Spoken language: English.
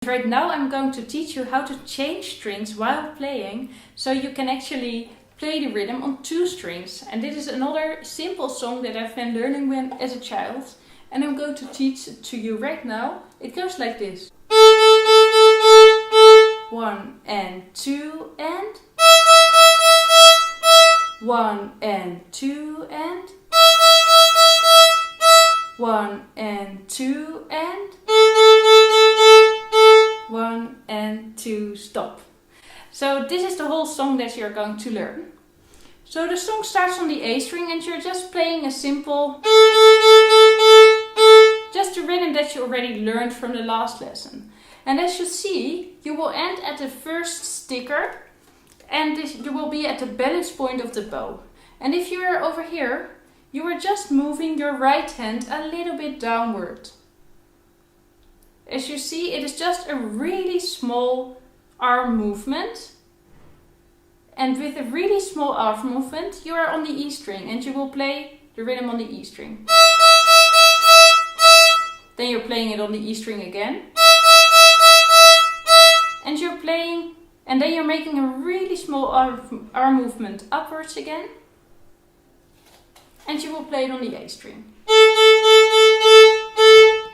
right now I'm going to teach you how to change strings while playing, so you can actually play the rhythm on 2 strings. And this is another simple song that I've been learning when as a child, and I'm going to teach it to you right now. It goes like this. 1 and 2 and 1 and 2 and 1 and 2 and 1 and 2, stop. So this is the whole song that you're going to learn. So the song starts on the A string and you're just playing a simple, just the rhythm that you already learned from the last lesson. And as you see, you will end at the first sticker and you will be at the balance point of the bow. And if you are over here, you are just moving your right hand a little bit downward. As you see, it is just a really small arm movement. And with a really small arm movement, you are on the E string and you will play the rhythm on the E string. Then you're playing it on the E string again. And you're playing, and then you're making a really small arm movement upwards again. And you will play it on the A string.